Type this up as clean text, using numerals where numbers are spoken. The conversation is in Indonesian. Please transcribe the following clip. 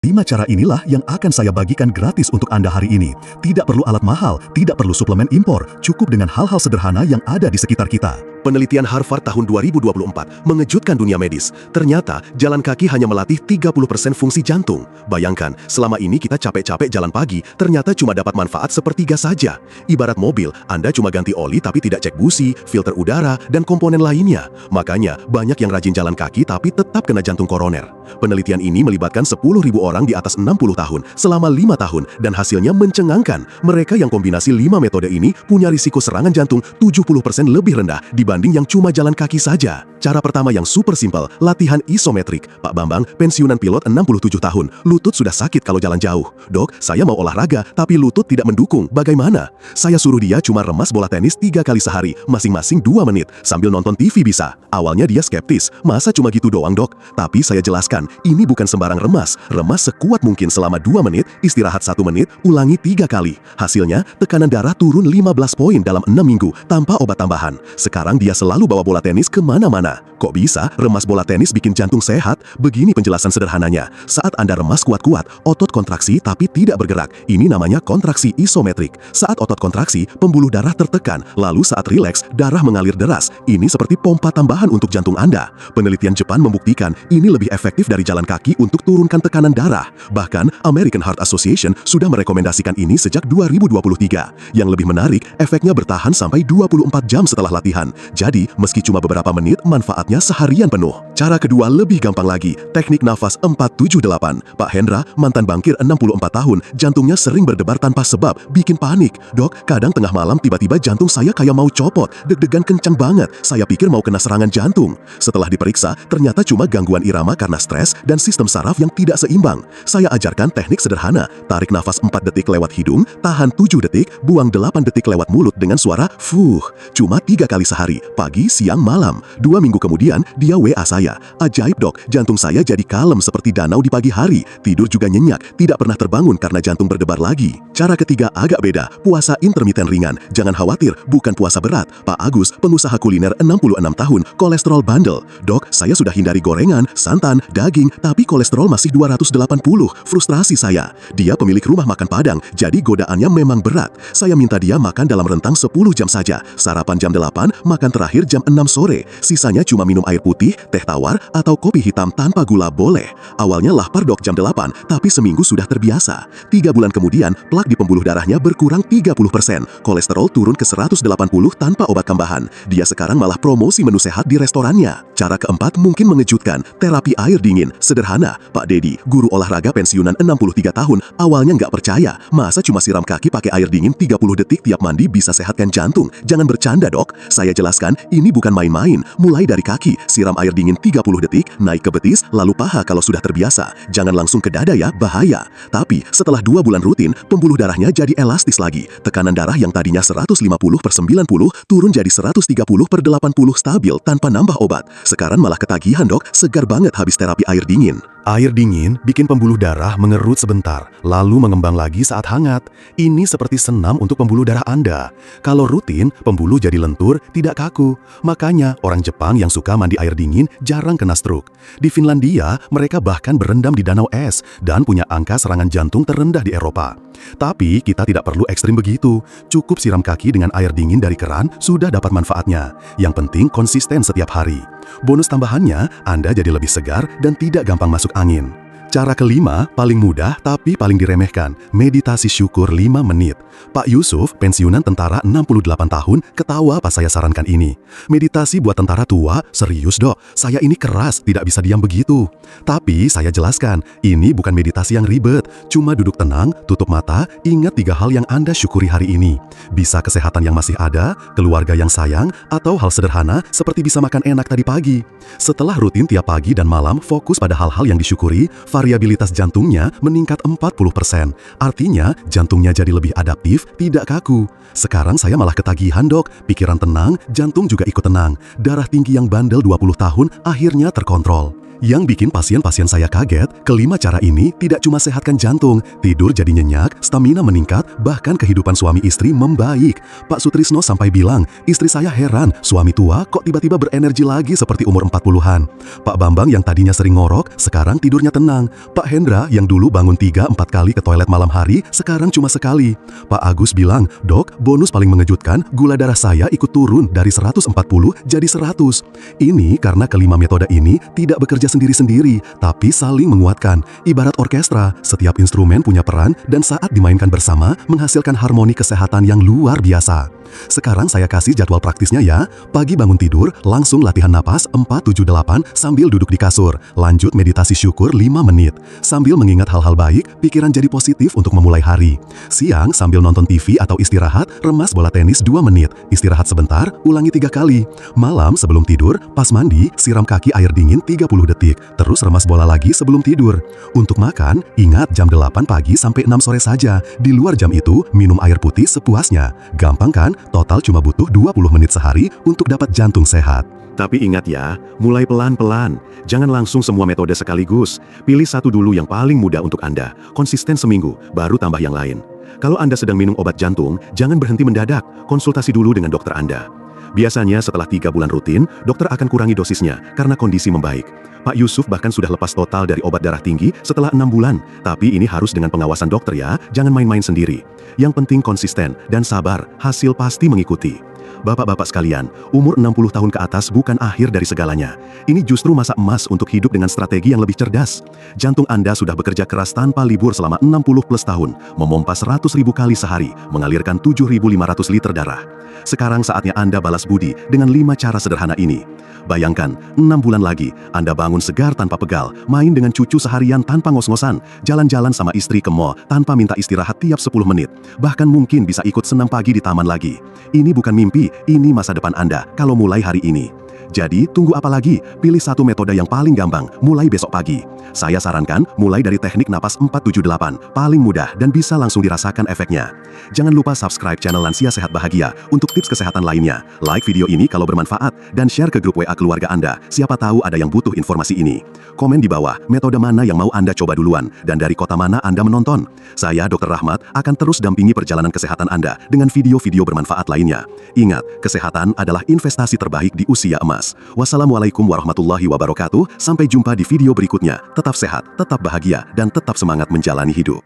5 cara inilah yang akan saya bagikan gratis untuk Anda hari ini. Tidak perlu alat mahal, tidak perlu suplemen impor, cukup dengan hal-hal sederhana yang ada di sekitar kita. Penelitian Harvard tahun 2024 mengejutkan dunia medis. Ternyata jalan kaki hanya melatih 30% fungsi jantung. Bayangkan, selama ini kita capek-capek jalan pagi, ternyata cuma dapat manfaat sepertiga saja. Ibarat mobil, Anda cuma ganti oli tapi tidak cek busi, filter udara, dan komponen lainnya. Makanya, banyak yang rajin jalan kaki tapi tetap kena jantung koroner. Penelitian ini melibatkan 10.000 orang di atas 60 tahun selama 5 tahun dan hasilnya mencengangkan. Mereka yang kombinasi 5 metode ini punya risiko serangan jantung 70% lebih rendah dibanding yang cuma jalan kaki saja. Cara pertama yang super simpel, latihan isometrik. Pak Bambang, pensiunan pilot 67 tahun, lutut sudah sakit kalau jalan jauh. Dok, saya mau olahraga, tapi lutut tidak mendukung. Bagaimana? Saya suruh dia cuma remas bola tenis 3 kali sehari, masing-masing 2 menit, sambil nonton TV bisa. Awalnya dia skeptis, masa cuma gitu doang dok? Tapi saya jelaskan, ini bukan sembarang remas. Remas sekuat mungkin selama 2 menit, istirahat 1 menit, ulangi 3 kali. Hasilnya, tekanan darah turun 15 poin dalam 6 minggu, tanpa obat tambahan. Sekarang dia selalu bawa bola tenis kemana-mana. Kok bisa remas bola tenis bikin jantung sehat? Begini penjelasan sederhananya. Saat Anda remas kuat-kuat, otot kontraksi tapi tidak bergerak. Ini namanya kontraksi isometrik. Saat otot kontraksi, pembuluh darah tertekan. Lalu saat rileks, darah mengalir deras. Ini seperti pompa tambahan untuk jantung Anda. Penelitian Jepang membuktikan ini lebih efektif dari jalan kaki untuk turunkan tekanan darah. Bahkan, American Heart Association sudah merekomendasikan ini sejak 2023. Yang lebih menarik, efeknya bertahan sampai 24 jam setelah latihan. Jadi, meski cuma beberapa menit, manfaatnya seharian penuh. Cara kedua lebih gampang lagi, teknik nafas 478. Pak Hendra, mantan bankir 64 tahun, jantungnya sering berdebar tanpa sebab, bikin panik. Dok, kadang tengah malam tiba-tiba jantung saya kayak mau copot, deg-degan kencang banget. Saya pikir mau kena serangan jantung. Setelah diperiksa, ternyata cuma gangguan irama karena stres dan sistem saraf yang tidak seimbang. Saya ajarkan teknik sederhana, tarik nafas 4 detik lewat hidung, tahan 7 detik, buang 8 detik lewat mulut dengan suara fuh. Cuma 3 kali sehari, pagi, siang, malam. 2 minggu kemudian, dia WA saya. Ajaib dok, jantung saya jadi kalem seperti danau di pagi hari. Tidur juga nyenyak, tidak pernah terbangun karena jantung berdebar lagi. Cara ketiga agak beda, puasa intermiten ringan. Jangan khawatir, bukan puasa berat. Pak Agus, pengusaha kuliner 66 tahun, kolesterol bandel. Dok, saya sudah hindari gorengan, santan, daging, tapi kolesterol masih 280. Frustrasi saya. Dia pemilik rumah makan Padang, jadi godaannya memang berat. Saya minta dia makan dalam rentang 10 jam saja. Sarapan jam 8, makan terakhir jam 6 sore. Sisanya cuma minum air putih, teh tawar, atau kopi hitam tanpa gula boleh. Awalnya lapar dok jam 8, tapi seminggu sudah terbiasa. 3 bulan kemudian, plak di pembuluh darahnya berkurang 30%. Kolesterol turun ke 180 tanpa obat tambahan. Dia sekarang malah promosi menu sehat di restorannya. Cara keempat mungkin mengejutkan, terapi air dingin. Sederhana, Pak Dedi, guru olahraga pensiunan 63 tahun, awalnya nggak percaya. Masa cuma siram kaki pakai air dingin 30 detik tiap mandi bisa sehatkan jantung? Jangan bercanda dok. Saya jelaskan, ini bukan main-main. Mulai dari kaki, siram air dingin 30 detik, naik ke betis, lalu paha kalau sudah terbiasa. Jangan langsung ke dada ya, bahaya. Tapi setelah 2 bulan rutin, pembuluh darahnya jadi elastis lagi. Tekanan darah yang tadinya 150/90 turun jadi 130/80 stabil tanpa nambah obat. Sekarang malah ketagihan dok, segar banget habis terapi air dingin. Air dingin bikin pembuluh darah mengerut sebentar, lalu mengembang lagi saat hangat. Ini seperti senam untuk pembuluh darah Anda. Kalau rutin, pembuluh jadi lentur, tidak kaku. Makanya orang Jepang yang suka mandi air dingin jarang kena stroke. Di Finlandia, mereka bahkan berendam di danau es dan punya angka serangan jantung terendah di Eropa. Tapi kita tidak perlu ekstrim begitu. Cukup siram kaki dengan air dingin dari keran, sudah dapat manfaatnya. Yang penting konsisten setiap hari. Bonus tambahannya, Anda jadi lebih segar dan tidak gampang masuk angin. Cara kelima, paling mudah tapi paling diremehkan, meditasi syukur 5 menit. Pak Yusuf, pensiunan tentara 68 tahun, ketawa pas saya sarankan ini. Meditasi buat tentara tua, serius dok, saya ini keras, tidak bisa diam begitu. Tapi saya jelaskan, ini bukan meditasi yang ribet, cuma duduk tenang, tutup mata, ingat 3 hal yang Anda syukuri hari ini. Bisa kesehatan yang masih ada, keluarga yang sayang, atau hal sederhana seperti bisa makan enak tadi pagi. Setelah rutin tiap pagi dan malam fokus pada hal-hal yang disyukuri, variabilitas jantungnya meningkat 40%. Artinya, jantungnya jadi lebih adaptif, tidak kaku. Sekarang saya malah ketagihan dok, pikiran tenang, jantung juga ikut tenang. Darah tinggi yang bandel 20 tahun akhirnya terkontrol. Yang bikin pasien-pasien saya kaget, kelima cara ini tidak cuma sehatkan jantung, tidur jadi nyenyak, stamina meningkat, bahkan kehidupan suami istri membaik. Pak Sutrisno sampai bilang, istri saya heran, suami tua kok tiba-tiba berenergi lagi seperti umur 40-an. Pak Bambang yang tadinya sering ngorok, sekarang tidurnya tenang. Pak Hendra yang dulu bangun 3-4 kali ke toilet malam hari, sekarang cuma sekali. Pak Agus bilang, dok, bonus paling mengejutkan, gula darah saya ikut turun dari 140 jadi 100. Ini karena kelima metode ini tidak bekerja sendiri-sendiri, tapi saling menguatkan. Ibarat orkestra, setiap instrumen punya peran dan saat dimainkan bersama menghasilkan harmoni kesehatan yang luar biasa. Sekarang saya kasih jadwal praktisnya ya. Pagi bangun tidur, langsung latihan napas 4-7-8 sambil duduk di kasur. Lanjut meditasi syukur 5 menit. Sambil mengingat hal-hal baik, pikiran jadi positif untuk memulai hari. Siang sambil nonton TV atau istirahat, remas bola tenis 2 menit. Istirahat sebentar, ulangi 3 kali. Malam sebelum tidur, pas mandi, siram kaki air dingin 30 detik. Terus remas bola lagi sebelum tidur. Untuk makan, ingat jam 8 pagi sampai 6 sore saja. Di luar jam itu, minum air putih sepuasnya. Gampang kan? Total cuma butuh 20 menit sehari untuk dapat jantung sehat. Tapi ingat ya, mulai pelan-pelan. Jangan langsung semua metode sekaligus. Pilih satu dulu yang paling mudah untuk Anda. Konsisten seminggu, baru tambah yang lain. Kalau Anda sedang minum obat jantung, jangan berhenti mendadak. Konsultasi dulu dengan dokter Anda. Biasanya setelah 3 bulan rutin, dokter akan kurangi dosisnya karena kondisi membaik. Pak Yusuf bahkan sudah lepas total dari obat darah tinggi setelah 6 bulan. Tapi ini harus dengan pengawasan dokter ya, jangan main-main sendiri. Yang penting konsisten dan sabar, hasil pasti mengikuti. Bapak-bapak sekalian, umur 60 tahun ke atas bukan akhir dari segalanya. Ini justru masa emas untuk hidup dengan strategi yang lebih cerdas. Jantung Anda sudah bekerja keras tanpa libur selama 60 plus tahun, memompa 100.000 kali sehari, mengalirkan 7.500 liter darah. Sekarang saatnya Anda balas budi dengan 5 cara sederhana ini. Bayangkan, 6 bulan lagi, Anda bangun segar tanpa pegal, main dengan cucu seharian tanpa ngos-ngosan, jalan-jalan sama istri ke mall tanpa minta istirahat tiap 10 menit, bahkan mungkin bisa ikut senam pagi di taman lagi. Ini bukan mimpi, ini masa depan Anda kalau mulai hari ini. Jadi, tunggu apa lagi? Pilih satu metode yang paling gampang, mulai besok pagi. Saya sarankan, mulai dari teknik napas 4-7-8, paling mudah dan bisa langsung dirasakan efeknya. Jangan lupa subscribe channel Lansia Sehat Bahagia untuk tips kesehatan lainnya. Like video ini kalau bermanfaat, dan share ke grup WA keluarga Anda, siapa tahu ada yang butuh informasi ini. Komen di bawah, metode mana yang mau Anda coba duluan, dan dari kota mana Anda menonton. Saya, Dr. Rahmat, akan terus dampingi perjalanan kesehatan Anda dengan video-video bermanfaat lainnya. Ingat, kesehatan adalah investasi terbaik di usia emas. Wassalamualaikum warahmatullahi wabarakatuh. Sampai jumpa di video berikutnya. Tetap sehat, tetap bahagia, dan tetap semangat menjalani hidup.